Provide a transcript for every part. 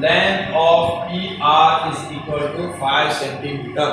length of PR is equal to 5 centimeter۔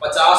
50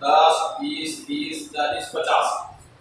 10 20 30 40 50،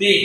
3۔